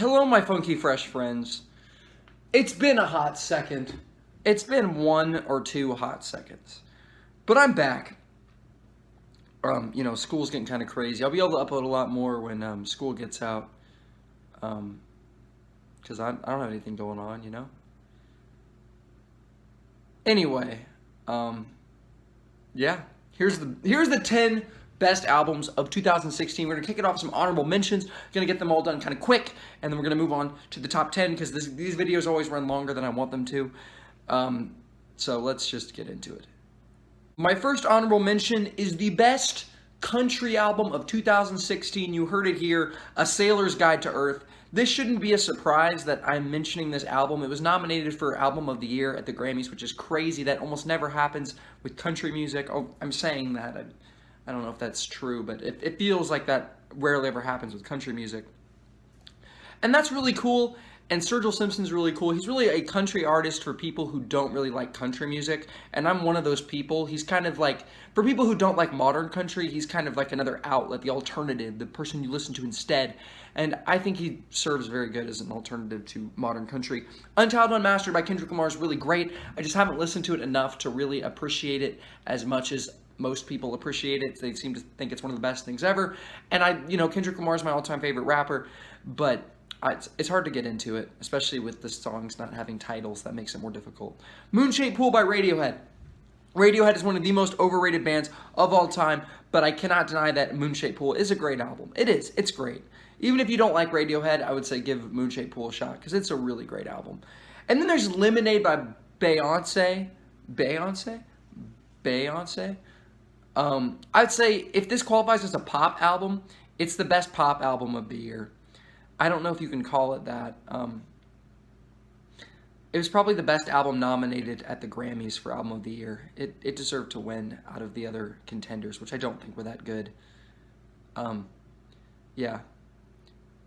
Hello, my funky fresh friends. It's been a hot second. It's been 1 or 2 hot seconds. But I'm back. School's getting kind of crazy. I'll be able to upload a lot more when school gets out. Because I don't have anything going on. Anyway, yeah. Here's the 10 best albums of 2016. We're gonna kick it off with some honorable mentions. Gonna get them all done kind of quick, and then we're gonna move on to the top 10 because these videos always run longer than I want them to. So let's just get into it. My first honorable mention is the best country album of 2016. You heard it here, A Sailor's Guide to Earth. This shouldn't be a surprise that I'm mentioning this album. It was nominated for Album of the Year at the Grammys, which is crazy. That almost never happens with country music. Oh, I'm saying that. I don't know if that's true, but it feels like that rarely ever happens with country music. And that's really cool. And Sturgill Simpson's really cool. He's really a country artist for people who don't really like country music. And I'm one of those people. He's kind of like, for people who don't like modern country, he's kind of like another outlet, the alternative, the person you listen to instead. And I think he serves very good as an alternative to modern country. Untitled Unmastered by Kendrick Lamar is really great. I just haven't listened to it enough to really appreciate it as much as most people appreciate it. They seem to think it's one of the best things ever. And Kendrick Lamar is my all-time favorite rapper, but it's hard to get into it, especially with the songs not having titles. That makes it more difficult. Moonshaped Pool by Radiohead. Radiohead is one of the most overrated bands of all time, but I cannot deny that Moonshaped Pool is a great album. It is. It's great. Even if you don't like Radiohead, I would say give Moonshaped Pool a shot, because it's a really great album. And then there's Lemonade by Beyonce. Beyonce? I'd say if this qualifies as a pop album, it's the best pop album of the year. I don't know if you can call it that. It was probably the best album nominated at the Grammys for Album of the Year. It deserved to win out of the other contenders, which I don't think were that good. Yeah.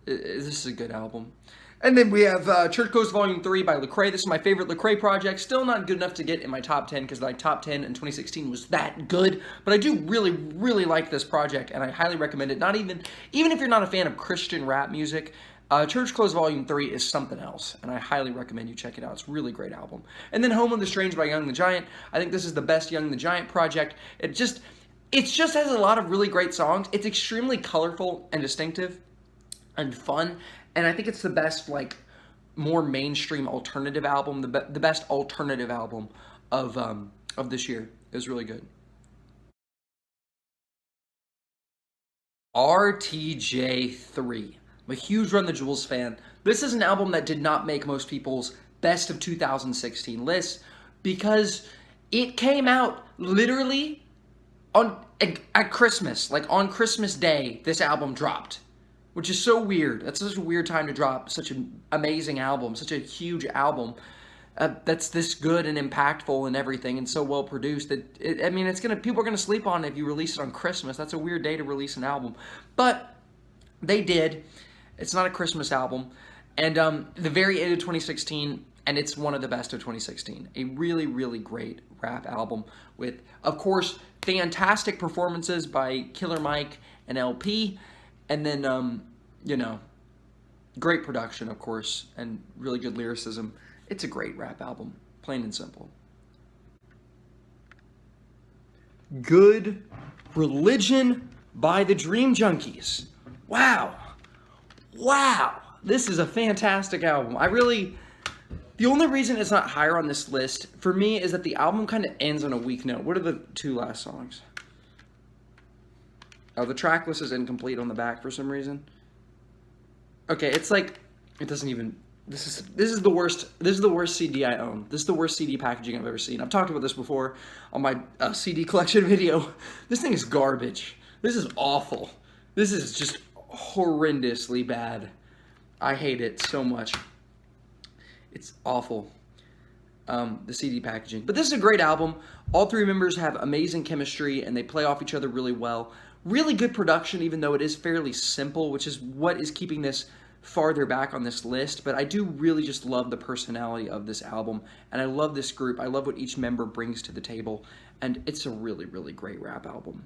This is a good album. And then we have Church Coast Volume 3 by Lecrae. This is my favorite Lecrae project. Still not good enough to get in my top 10 because my top 10 in 2016 was that good. But I do really, really like this project, and I highly recommend it. Even if you're not a fan of Christian rap music, Church Clothes Volume 3 is something else, and I highly recommend you check it out. It's a really great album. And then Home of the Strange by Young the Giant. I think this is the best Young the Giant project. It just has a lot of really great songs. It's extremely colorful and distinctive and fun, and I think it's the best, more mainstream alternative album, the best alternative album of this year. It was really good. RTJ3. I'm a huge Run the Jewels fan. This is an album that did not make most people's best of 2016 lists because it came out literally at Christmas. Like on Christmas Day, this album dropped, which is so weird. That's such a weird time to drop such an amazing album, such a huge album that's this good and impactful and everything, and so well produced that people are gonna sleep on it if you release it on Christmas. That's a weird day to release an album, but they did. It's not a Christmas album, and the very end of 2016, and it's one of the best of 2016. A really, really great rap album with, of course, fantastic performances by Killer Mike and LP. And then, great production, of course, and really good lyricism. It's a great rap album, plain and simple. Good Religion by the Dream Junkies. Wow. This is a fantastic album. The only reason it's not higher on this list, for me, is that the album kind of ends on a weak note. What are the 2 last songs? Oh, the track list is incomplete on the back for some reason. Okay, it doesn't even. This is the worst. This is the worst CD I own. This is the worst CD packaging I've ever seen. I've talked about this before on my CD collection video. This thing is garbage. This is awful. This is just horrendously bad. I hate it so much. It's awful. The CD packaging. But this is a great album. All 3 members have amazing chemistry and they play off each other really well. Really good production, even though it is fairly simple, which is what is keeping this farther back on this list. But I do really just love the personality of this album, and I love this group. I love what each member brings to the table, and it's a really, really great rap album.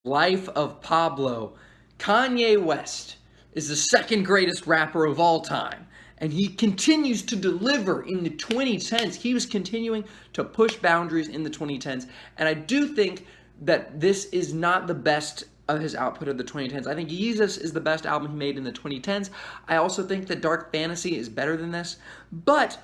Life of Pablo. Kanye West is the second greatest rapper of all time. And he continues to deliver in the 2010s. He was continuing to push boundaries in the 2010s. And I do think that this is not the best of his output of the 2010s. I think Yeezus is the best album he made in the 2010s. I also think that Dark Fantasy is better than this. But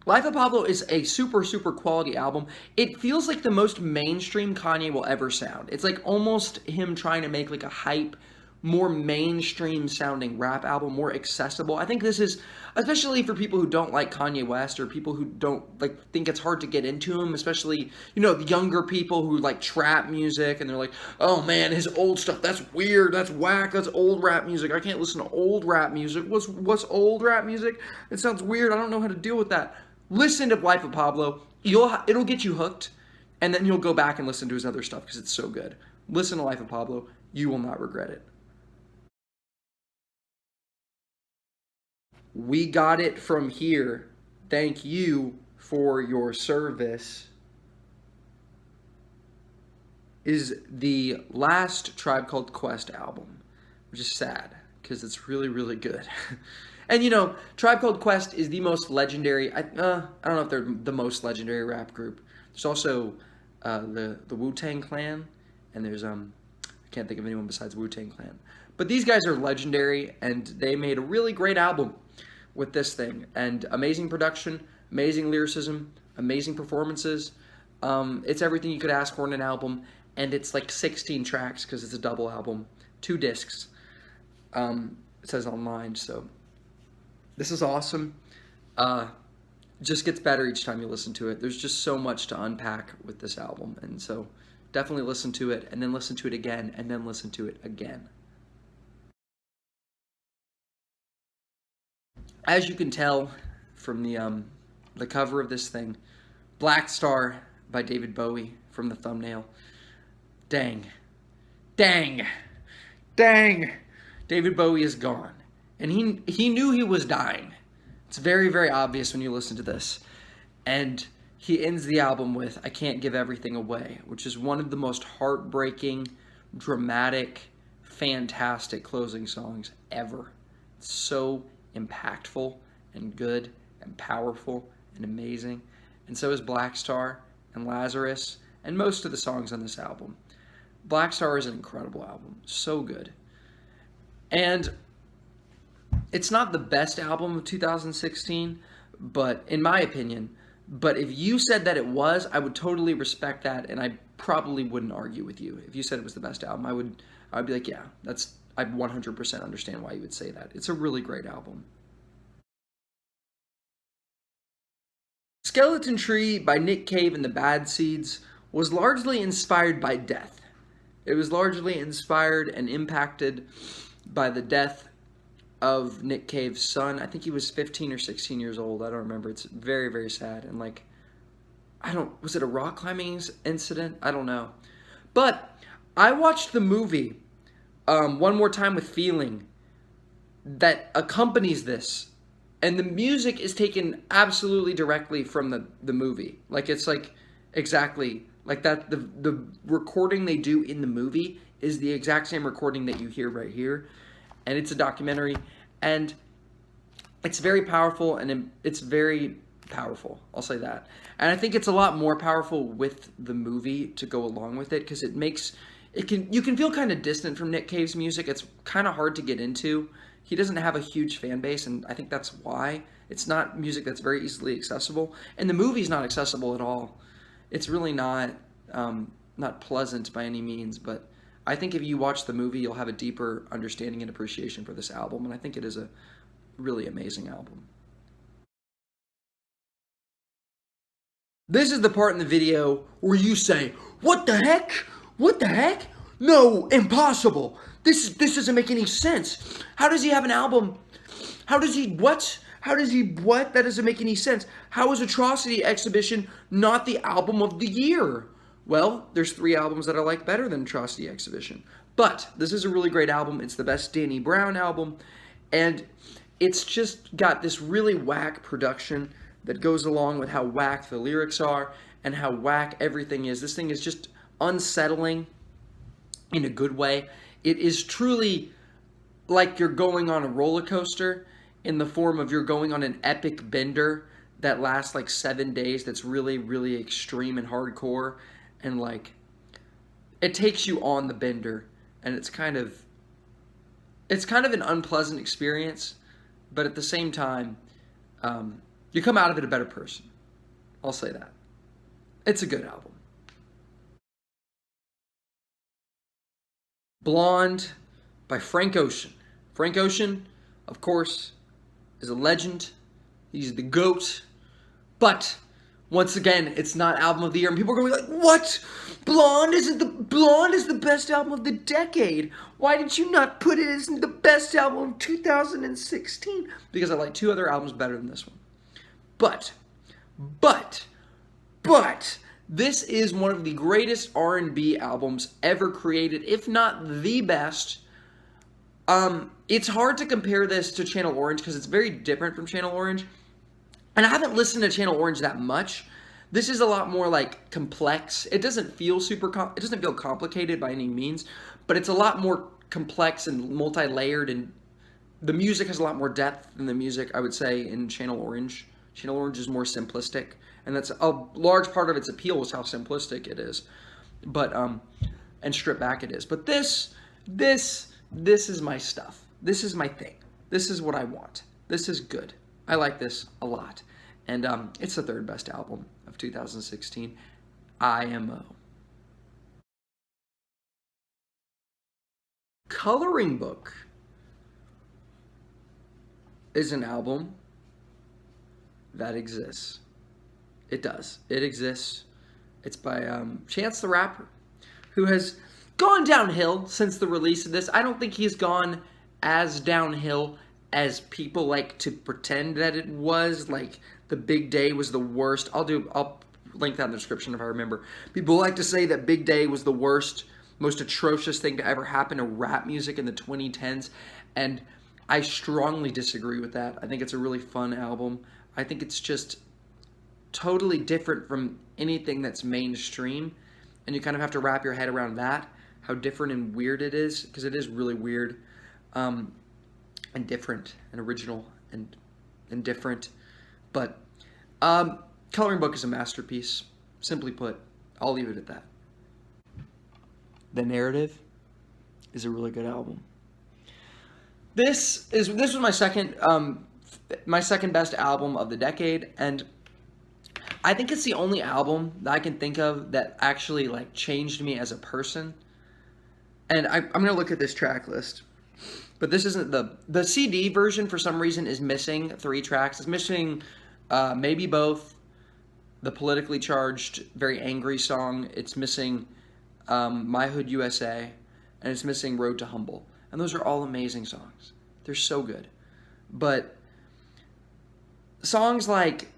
Life of Pablo is a super, super quality album. It feels like the most mainstream Kanye will ever sound. It's like almost him trying to make like a hype, more mainstream sounding rap album, more accessible. I think this is, especially for people who don't like Kanye West or people who don't like think it's hard to get into him, especially, you know, the younger people who like trap music and they're like, oh man, his old stuff, that's weird, that's whack, that's old rap music. I can't listen to old rap music. What's old rap music? It sounds weird. I don't know how to deal with that. Listen to Life of Pablo. It'll get you hooked, and then you'll go back and listen to his other stuff because it's so good. Listen to Life of Pablo. You will not regret it. We got it from here. Thank you for your service. Is the last Tribe Called Quest album, which is sad because it's really, really good. And you know, Tribe Called Quest is the most legendary. I don't know if they're the most legendary rap group. There's also the Wu-Tang Clan, and there's I can't think of anyone besides Wu-Tang Clan. But these guys are legendary, and they made a really great album with this thing, and amazing production, amazing lyricism, amazing performances. It's everything you could ask for in an album, and it's like 16 tracks because it's a double album, 2 discs. It says online, so this is awesome. Just gets better each time you listen to it. There's just so much to unpack with this album, and so definitely listen to it, and then listen to it again, and then listen to it again. As you can tell from the cover of this thing, Black Star by David Bowie from the thumbnail. Dang. Dang. Dang. David Bowie is gone. And he knew he was dying. It's very, very obvious when you listen to this. And he ends the album with I Can't Give Everything Away, which is one of the most heartbreaking, dramatic, fantastic closing songs ever. It's so impactful and good and powerful and amazing. And so is Black Star and Lazarus and most of the songs on this album. Black Star is an incredible album. So good. And it's not the best album of 2016, but in my opinion, but if you said that it was, I would totally respect that, and I probably wouldn't argue with you. If you said it was the best album, I'd be like, yeah, I'd 100% understand why you would say that. It's a really great album. Skeleton Tree by Nick Cave and the Bad Seeds was largely inspired by death. It was largely inspired and impacted by the death of Nick Cave's son. I think he was 15 or 16 years old. I don't remember. It's very, very sad. And like, was it a rock climbing incident? I don't know. But I watched the movie One More Time with Feeling that accompanies this. And the music is taken absolutely directly from the movie. Like, it's like exactly like that. The recording they do in the movie is the exact same recording that you hear right here. And it's a documentary, and it's very powerful, and it's very powerful. I'll say that. And I think it's a lot more powerful with the movie to go along with it, because you can feel kind of distant from Nick Cave's music. It's kind of hard to get into. He doesn't have a huge fan base, and I think that's why. It's not music that's very easily accessible, and the movie's not accessible at all. It's really not pleasant by any means, but I think if you watch the movie, you'll have a deeper understanding and appreciation for this album, and I think it is a really amazing album. This is the part in the video where you say, "What the heck? What the heck? No, impossible. This doesn't make any sense. How does he have an album? How does he what? How does he what? That doesn't make any sense. How is Atrocity Exhibition not the album of the year?" Well, there's 3 albums that I like better than Atrocity Exhibition. But this is a really great album. It's the best Danny Brown album. And it's just got this really whack production that goes along with how whack the lyrics are and how whack everything is. This thing is just unsettling in a good way. It is truly like you're going on a roller coaster in the form of you're going on an epic bender that lasts like 7 days. That's really, really extreme and hardcore, and like it takes you on the bender, and it's kind of an unpleasant experience, but at the same time, you come out of it a better person. I'll say that. It's a good album. Blonde by Frank Ocean. Frank Ocean, of course, is a legend. He's the GOAT. But once again, it's not album of the year, and people are going to be like, "What? Blonde is the best album of the decade. Why did you not put it as the best album of 2016?" Because I like two other albums better than this one. But this is one of the greatest R&B albums ever created, if not the best. It's hard to compare this to Channel Orange because it's very different from Channel Orange. And I haven't listened to Channel Orange that much. This is a lot more like complex. It doesn't feel it doesn't feel complicated by any means, but it's a lot more complex and multi-layered, and the music has a lot more depth than the music, I would say, in Channel Orange. Channel Orange is more simplistic, and that's a large part of its appeal is how simplistic it is. But and stripped back it is. But this is my stuff. This is my thing. This is what I want. This is good. I like this a lot. And it's the third best album of 2016, IMO. Coloring Book is an album that exists. It does. It exists. It's by Chance the Rapper, who has gone downhill since the release of this. I don't think he's gone as downhill as people like to pretend that it was. Like, the Big Day was the worst. I'll link that in the description if I remember. People like to say that Big Day was the worst, most atrocious thing to ever happen to rap music in the 2010s, and I strongly disagree with that. I think it's a really fun album. I think it's just totally different from anything that's mainstream, and you kind of have to wrap your head around that, how different and weird it is, because it is really weird, and different and original and different. But Coloring Book is a masterpiece. Simply put, I'll leave it at that. The Narrative is a really good album. This was my second best album of the decade, and I think it's the only album that I can think of that actually like changed me as a person. And I'm gonna look at this track list, but this isn't the CD version. For some reason, is missing 3 tracks. It's missing Maybe Both, the politically charged, very angry song. It's missing My Hood USA, and it's missing Road to Humble. And those are all amazing songs. They're so good. But songs like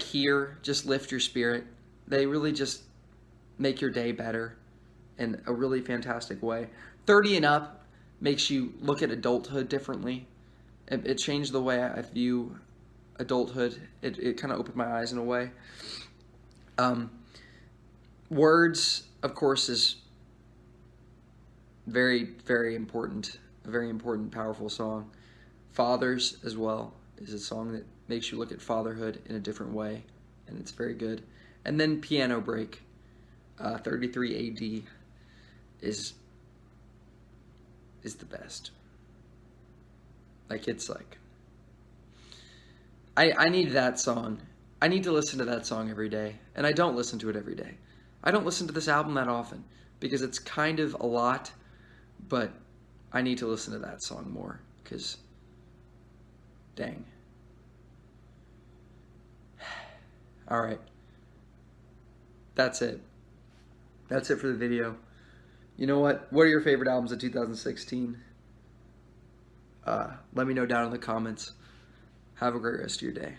Here just lift your spirit. They really just make your day better in a really fantastic way. 30 and Up makes you look at adulthood differently. It changed the way I view adulthood. It kind of opened my eyes in a way. Words, of course, is very, very important. A very important, powerful song. Fathers, as well, is a song that makes you look at fatherhood in a different way, and it's very good. And then Piano Break, 33 AD, is the best. Like, it's like, I need that song. I need to listen to that song every day, and I don't listen to it every day. I don't listen to this album that often, because it's kind of a lot, but I need to listen to that song more, because, dang. Alright. That's it. That's it for the video. You know what? What are your favorite albums of 2016? Let me know down in the comments. Have a great rest of your day.